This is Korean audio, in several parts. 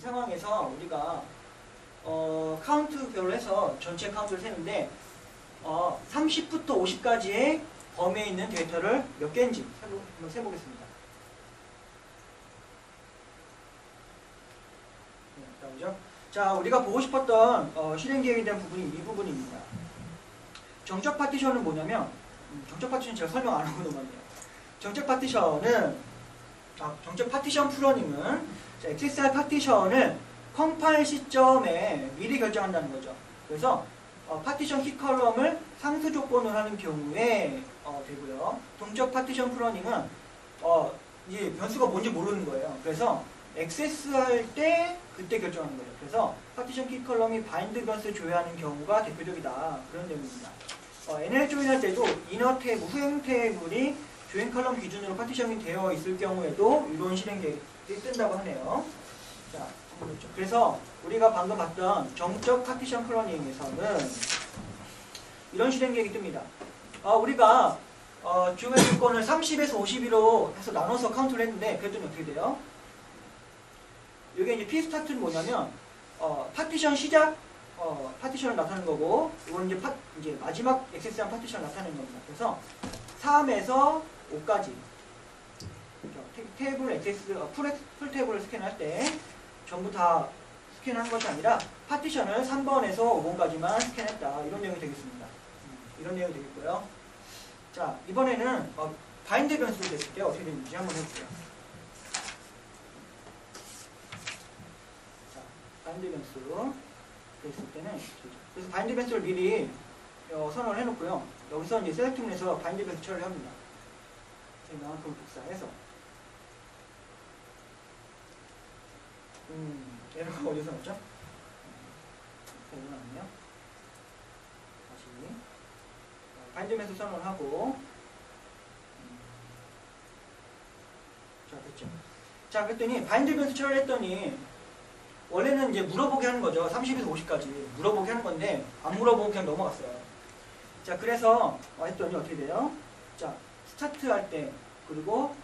상황에서 우리가 카운트별로 해서 전체 카운트를 세는데 30부터 50까지의 범위에 있는 데이터를 몇 개인지 한번 세보겠습니다. 네, 나오죠? 자, 우리가 보고 싶었던 실행 계획에 대한 부분이 이 부분입니다. 정적 파티션은 뭐냐면 정적 파티션 제가 설명 안 하고 넘어갔네요. 정적 파티션 프로닝은 XSR 파티션을 컴파일 시점에 미리 결정한다는 거죠. 그래서 파티션 키 컬럼을 상수 조건으로 하는 경우에 되고요. 동적 파티션 프로닝은 이제 변수가 뭔지 모르는 거예요. 그래서 액세스할 때 그때 결정하는 거예요. 그래서 파티션 키 컬럼이 바인드 변수 조회하는 경우가 대표적이다. 그런 내용입니다. NL 조인할 때도 이너 테이블, 후행 테이블이 조인 컬럼 기준으로 파티션이 되어 있을 경우에도 이런 실행 계획이 뜬다고 하네요. 자, 그래서 우리가 방금 봤던 정적 파티션 플러닝에서는 이런 실행 계획이 뜹니다. 우리가 주요 조건을 30에서 52로 해서 나눠서 카운트를 했는데 그랬더니 어떻게 돼요? 이게 이제 P 스타트는 뭐냐면 파티션 시작 파티션을 나타내는 거고, 이건 이제 마지막 액세스한 파티션을 나타내는 겁니다. 그래서 3에서 5까지 테이블 액세스 풀 테이블을 스캔할 때 전부 다 스캔한 것이 아니라 파티션을 3번에서 5번까지만 스캔했다. 이런 내용이 되겠습니다. 이런 내용이 되겠고요. 자, 이번에는 바인드 변수로 됐을 때 어떻게 되는지 한번 해볼게요. 자, 바인드 변수 됐을 때는 그래서 바인드 변수를 미리 선언을 해놓고요. 여기서 이제 셀렉팅을 해서 바인드 변수 처리를 합니다. 이만큼 복사해서 에러가 어디서 났죠? 여기 나왔네요. 다시 바인드 변수 선언을 하고 자, 됐죠. 자, 그랬더니 바인드 변수 처리를 했더니 원래는 이제 물어보게 하는 거죠. 30에서 50까지 물어보게 하는 건데 안 물어보고 그냥 넘어갔어요. 자, 그래서 했더니 어떻게 돼요? 자, 스타트 할 때 그리고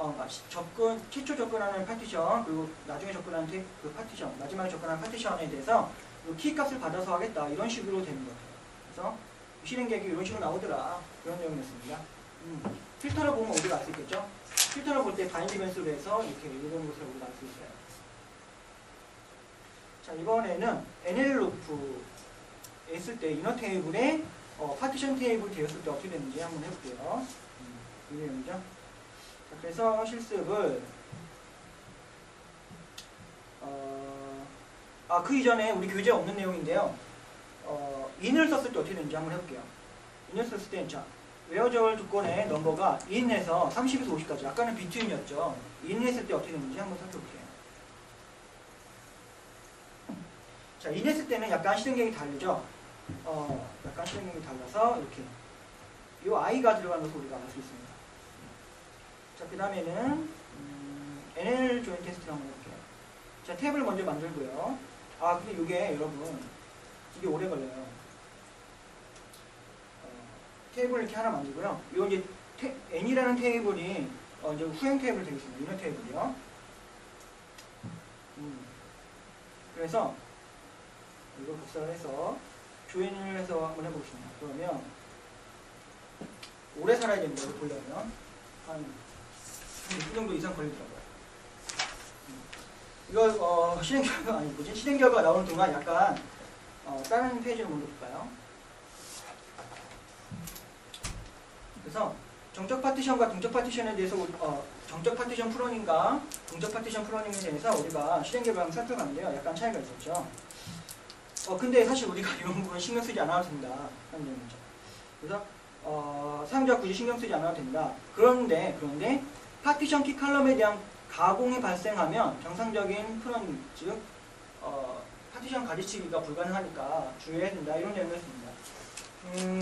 최초 접근하는 파티션 그리고 나중에 접근하는 그 파티션 마지막에 접근하는 파티션에 대해서 키 값을 받아서 하겠다. 이런 식으로 되는 것 같아요. 그래서 실행 계획이 이런 식으로 나오더라. 그런 내용이었습니다. 필터를 보면 우리가 알 수 있겠죠? 필터를 볼 때 바인드 변수로 해서 이렇게 이런 것을 우리가 알 수 있어요. 자, 이번에는 NL 루프에 있을 때 이너 테이블에 파티션 테이블 되었을 때 어떻게 되는지 한번 해볼게요. 이 내용이죠. 자, 그래서 실습을 그 이전에 우리 교재에 없는 내용인데요. in을 썼을 때 어떻게 되는지 한번 해볼게요. in을 썼을 때 자, 웨어저울 조건의 넘버가 in에서 30에서 50까지 아까는 between이었죠. in 했을 때 어떻게 되는지 한번 살펴볼게요. 자, in 했을 때는 약간 실행계획이 다르죠. 약간 실행계획이 달라서 이렇게 이 i가 들어가는 것을 우리가 알 수 있습니다. 자, 그 다음에는 NL 조인 테스트를 한번 해볼게요. 자, 탭을 먼저 만들고요. 근데 이게 여러분 이게 오래 걸려요. 테이블을 이렇게 하나 만들고요. 이거 이제 N이라는 테이블이 이제 후행 테이블 되겠습니다. 이너 테이블이요. 그래서 이걸 복사를 해서 조인을 해서 한번 해보겠습니다. 그러면 오래 살아야 됩니다. 이거 보려면 한 6분 정도 이상 걸리더라고요. 이거 실행 결과 아니 뭐지? 실행 결과 나오는 동안 약간 다른 페이지를 먼저 볼까요? 그래서 정적 파티션과 동적 파티션에 대해서 정적 파티션 프로닝과 동적 파티션 프로닝에 대해서 우리가 실행 결과를 살펴봤는데요. 약간 차이가 있었죠. 근데 사실 우리가 이런 부분은 신경 쓰지 않아도 된다 하는 내용이죠. 그래서 사용자가 굳이 신경 쓰지 않아도 된다. 그런데 파티션 키 컬럼에 대한 가공이 발생하면 정상적인 프로닝, 즉 파티션 가지치기가 불가능하니까 주의해야 된다. 이런 내용이었습니다.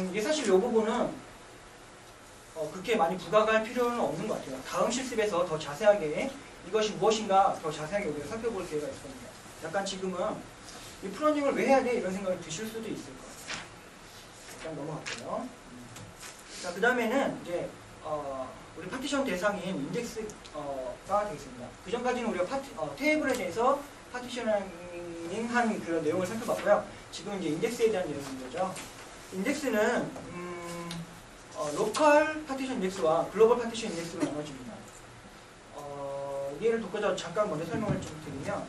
이게 사실 이 부분은 그렇게 많이 부각할 필요는 없는 것 같아요. 다음 실습에서 더 자세하게 이것이 무엇인가 더 자세하게 우리가 살펴볼 기회가 있을 겁니다. 약간 지금은 이 프로닝을 왜 해야 돼? 이런 생각이 드실 수도 있을 것 같아요. 일단 넘어갈게요. 자, 그 다음에는 이제 우리 파티션 대상인 인덱스가 되겠습니다. 그 전까지는 우리가 테이블에 대해서 파티셔닝한 그런 내용을 살펴봤고요. 지금 이제 인덱스에 대한 내용인 거죠. 인덱스는 로컬 파티션 인덱스와 글로벌 파티션 인덱스로 나눠집니다. 예를 돕고자 잠깐 먼저 설명을 좀 드리면,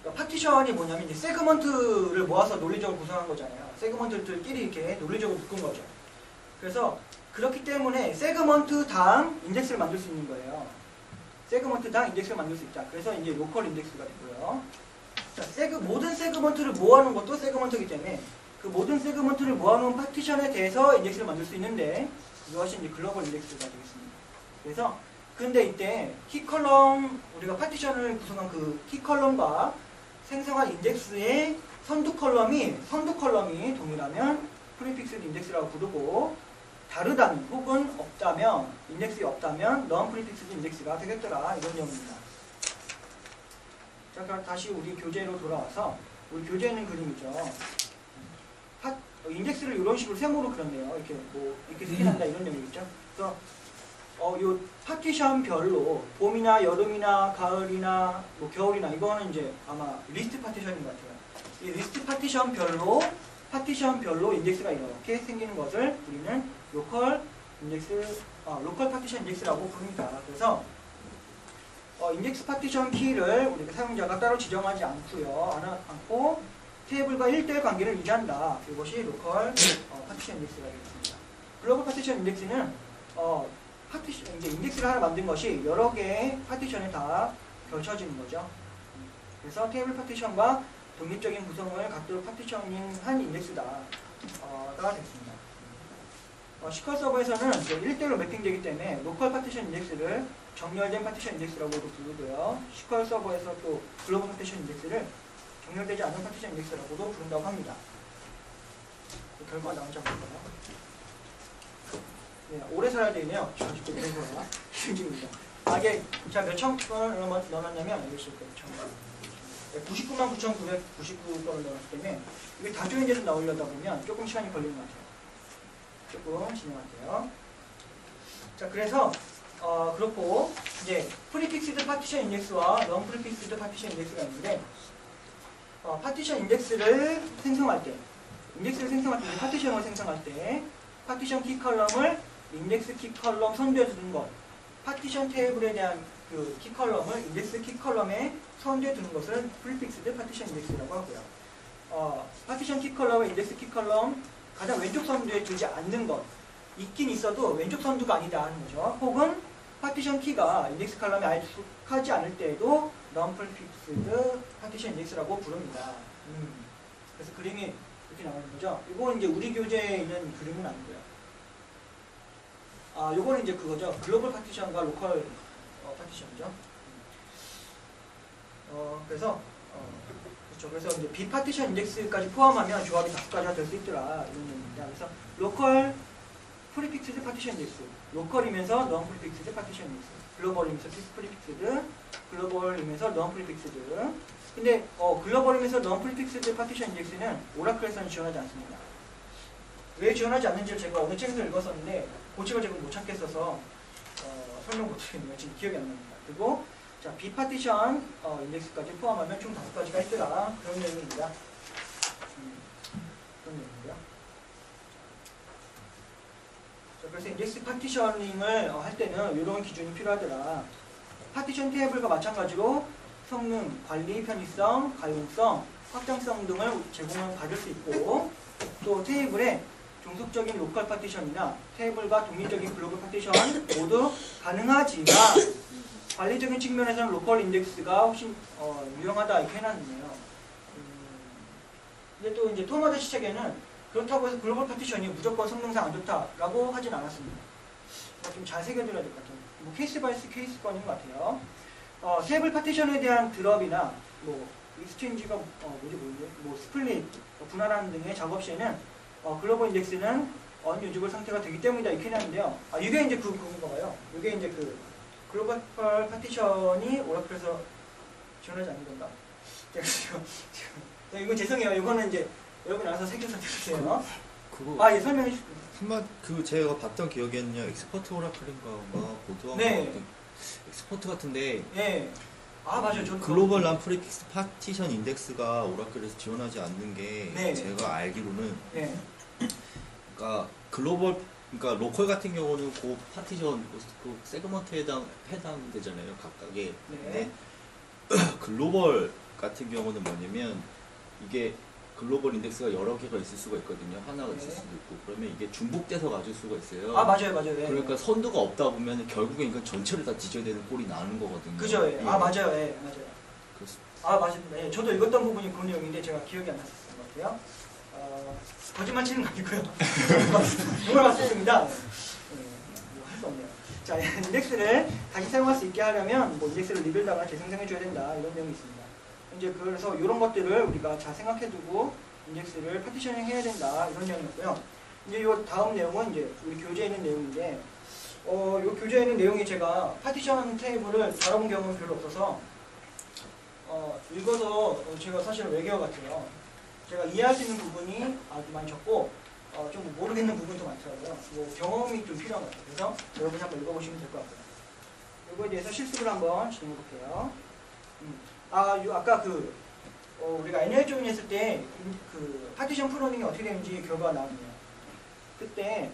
그러니까 파티션이 뭐냐면 이제 세그먼트를 모아서 논리적으로 구성한 거잖아요. 세그먼트들끼리 이렇게 논리적으로 묶은 거죠. 그래서 그렇기 때문에 세그먼트당 인덱스를 만들 수 있는 거예요. 세그먼트당 인덱스를 만들 수 있다. 그래서 이제 로컬 인덱스가 되고요. 자, 모든 세그먼트를 모아놓은 것도 세그먼트이기 때문에 그 모든 세그먼트를 모아놓은 파티션에 대해서 인덱스를 만들 수 있는데 이것이 이제 글로벌 인덱스가 되겠습니다. 그래서 근데 이때 키컬럼, 우리가 파티션을 구성한 그 키컬럼과 생성한 인덱스의 선두 컬럼이 동일하면 프리픽스드 인덱스라고 부르고, 다르다면 혹은 없다면, 인덱스가 없다면 non 프리픽스드 인덱스가 되겠더라, 이런 내용입니다. 자, 그럼 다시 우리 교재로 돌아와서 우리 교재에 있는 그림이죠. 인덱스를 이런 식으로 세모로 그렸네요. 이렇게 뭐 이렇게 스캔한다 이런 내용이겠죠. 그래서 요 파티션별로 봄이나 여름이나 가을이나 뭐 겨울이나 이거는 이제 아마 리스트 파티션인 것 같아요. 이 리스트 파티션별로 인덱스가 이렇게 생기는 것을 우리는 로컬 파티션 인덱스라고 부릅니다. 그래서 인덱스 파티션 키를 우리가 사용자가 따로 지정하지 않고 테이블과 1대1 관계를 유지한다. 이것이 로컬 파티션 인덱스가 되겠습니다. 글로벌 파티션 인덱스는 이제 인덱스를 하나 만든 것이 여러 개의 파티션에 다 겹쳐지는 거죠. 그래서 테이블 파티션과 독립적인 구성을 갖도록 파티셔닝한 인덱스다가 됐습니다. SQL 서버에서는 1대1로 매핑되기 때문에 로컬 파티션 인덱스를 정렬된 파티션 인덱스라고도 부르고요. SQL 서버에서 또 글로벌 파티션 인덱스를 정렬되지 않은 파티션 인덱스라고도 부른다고 합니다. 그 결과가 나오지 않을까요? 네, 오래 살아야 되네요. 아직도 그런 거야. 힘집니다. 이게 제가 몇천 건을 넣어놨냐면 알겠을 거예요. 99만 9,999건을 넣었기 때문에 이게 다 조인제를 나오려다 보면 조금 시간이 걸리는 것 같아요. 조금 진행할게요. 자, 그래서 그렇고 이제 프리픽스드 파티션 인덱스와 non 프리픽스드 파티션 인덱스가 있는데, 파티션 인덱스를 생성할 때, 파티션을 생성할 때 파티션 키 컬럼을 인덱스 키 컬럼 선두에 두는 것, 파티션 테이블에 대한 그 키 컬럼을 인덱스 키 컬럼에 선두에 두는 것을 프리픽스드 파티션 인덱스라고 하고요. 파티션 키 컬럼을 인덱스 키 컬럼 가장 왼쪽 선두에 두지 않는 것, 있긴 있어도 왼쪽 선두가 아니다 하는 거죠. 혹은 파티션 키가 인덱스 컬럼에 아예 속하지 않을 때에도 non prefixed 파티션 인덱스라고 부릅니다. 그래서 그림이 이렇게 나오는 거죠. 이거는 이제 우리 교재에 있는 그림은 아니고요. 요거는 이제 그거죠. 글로벌 파티션과 로컬 파티션이죠. 그래서 그렇죠. 그래서 이제 비파티션 인덱스까지 포함하면 조합이 5가지가 될 수 있더라 이런 얘기입니다. 그래서 로컬 프리픽스드 파티션 인덱스, 로컬이면서 non 프리픽스드 파티션 인덱스, 글로벌이면서 프리픽스드, 글로벌이면서 non 프리픽스드. 근데 글로벌이면서 non 프리픽스드 파티션 인덱스는 오라클에서는 지원하지 않습니다. 왜 지원하지 않는지를 제가 어느 책에서 읽었었는데 고치가 제가 못 찾겠어서 설명 못 드리겠네요. 지금 기억이 안 납니다. 그리고 자, 비파티션 인덱스까지 포함하면 총 5가지가 있더라. 그런 내용입니다. 그런 내용이고요. 자, 그래서 인덱스 파티셔닝을 할 때는 이런 기준이 필요하더라. 파티션 테이블과 마찬가지로 성능, 관리, 편의성, 가용성, 확장성 등을 제공을 받을 수 있고, 또 테이블에 종속적인 로컬 파티션이나 테이블과 독립적인 글로벌 파티션 모두 가능하지만 관리적인 측면에서는 로컬 인덱스가 훨씬 유용하다 이렇게 해놨네요. 근데 또 이제 토마저씨 책에는 그렇다고 해서 글로벌 파티션이 무조건 성능상 안 좋다라고 하진 않았습니다. 좀 잘 새겨드려야 될 것 같아요. 뭐 케이스 바이 케이스건인 것 같아요. 테이블 파티션에 대한 드롭이나 뭐 익스체인지가 뭐 스플릿, 분할하는 등의 작업 시에는 글로벌 인덱스는 언유지블 상태가 되기 때문이다 이렇게 해놨는데요. 이게 이제 그건가 봐요. 이게 이제 그 글로벌 파티션이 오라클에서 지원하지 않는 건가? 이거 죄송해요. 이거는 이제 여러분 알아서 새겨서 들으세요. 예, 설명해 주세요. 그 제가 봤던 기억에는요, 엑스퍼트 오라클인가 보드하고 네. 엑스퍼트 같은데 네. 아 맞아요. 저도 글로벌 난 프리픽스 파티션 인덱스가 오라클에서 지원하지 않는 게 네. 제가 알기로는 네. 그러니까 글로벌 그러니까 로컬 같은 경우는 그 파티션 그 세그먼트에 해당되잖아요 각각에. 네. 근데 글로벌 같은 경우는 뭐냐면 이게 글로벌 인덱스가 여러 개가 있을 수가 있거든요. 하나가 있을 네. 수도 있고 그러면 이게 중복돼서 가질 수가 있어요. 아 맞아요. 네. 그러니까 선두가 없다 보면 결국엔 이건 전체를 다 뒤져야 되는 꼴이 나는 거거든요. 그죠. 예. 아 맞아요. 예. 맞아요. 그렇습니다. 아 맞습니다. 예. 저도 읽었던 부분이 그 내용인데 제가 기억이 안 났었던 것 같아요. 거짓말 치는 거 아니고요. 정말 맞습니다. 할 수 없네요. 자, 인덱스를 다시 사용할 수 있게 하려면 뭐 인덱스를 리빌다가 재생성해줘야 된다 이런 내용이 있습니다. 이제 그래서 이런 것들을 우리가 잘 생각해두고 인덱스를 파티셔닝 해야 된다 이런 내용이었고요. 이제 요 다음 내용은 이제 우리 교재에 있는 내용인데, 요 교재에 있는 내용이 제가 파티션 테이블을 다뤄본 경험은 별로 없어서 읽어서 제가 사실 외계어 같아요. 제가 이해할 수 있는 부분이 아주 많이 적고 좀 모르겠는 부분도 많더라고요. 뭐 경험이 좀 필요한 것 같아요. 그래서 여러분이 한번 읽어보시면 될 것 같고요. 이거에 대해서 실습을 한번 진행해 볼게요. 아까 우리가 NL 조인 했을 때 그 파티션 프로그래밍이 어떻게 되는지 결과가 나왔네요. 그때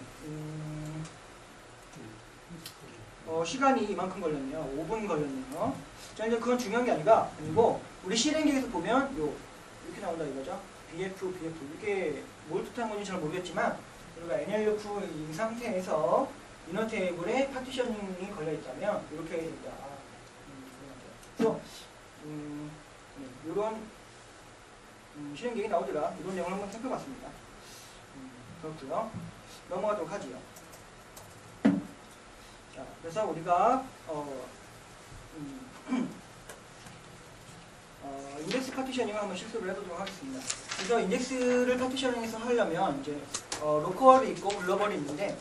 시간이 이만큼 걸렸네요. 5분 걸렸네요. 자, 이제 그건 중요한 게 아니고 우리 실행기에서 보면 이렇게 나온다 이거죠. BF 이게 뭘 뜻하는 건지 잘 모르겠지만 우리가 NLF 이 상태에서 이너 테이블에 파티셔닝이 걸려 있다면 이렇게 됩니다. 그래서 이런 실행계획이 나오더라. 이런 내용을 한번 살펴봤습니다. 그렇고요. 넘어가도록 하지요. 자, 그래서 우리가 인덱스 파티셔닝을 한번 실습을 해보도록 하겠습니다. 그래서 인덱스를 파티셔닝해서 하려면 이제 로컬이 있고 글로벌이 있는데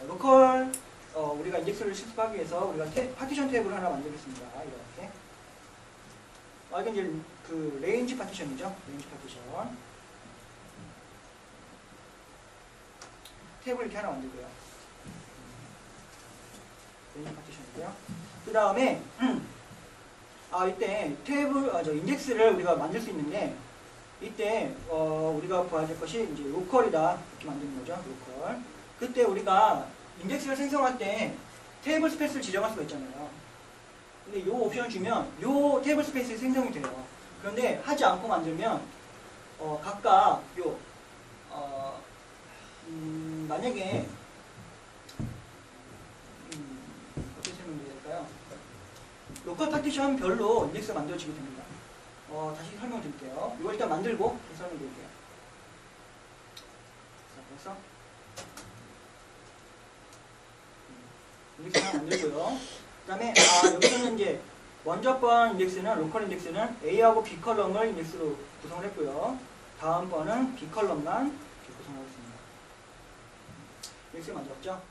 로컬 우리가 인덱스를 실습하기 위해서 우리가 파티션 탭을 하나 만들겠습니다. 이렇게. 이게 이제 그 레인지 파티션이죠. 레인지 파티션. 탭을 이렇게 하나 만들고요. 레인지 파티션이고요. 그 다음에 이때 인덱스를 우리가 만들 수 있는데 이때 우리가 봐야 될 것이 이제 로컬이다 이렇게 만드는 거죠. 로컬. 그때 우리가 인덱스를 생성할 때 테이블 스페이스를 지정할 수가 있잖아요. 근데 이 옵션을 주면 이 테이블 스페이스가 생성이 돼요. 그런데 하지 않고 만들면 각각 만약에 어떻게 설명드릴까요? 로컬 파티션 별로 인덱스가 만들어지게 됩니다. 다시 설명드릴게요. 이걸 일단 만들고 설명드릴게요. 자, 그래서 인덱스 하나 만들고요. 그 다음에 여기서는 이제 먼저 번 인덱스는 로컬 인덱스는 A하고 B 컬럼을 인덱스로 구성을 했고요. 다음 번은 B 컬럼만 이렇게 구성하겠습니다. 인덱스 만들었죠?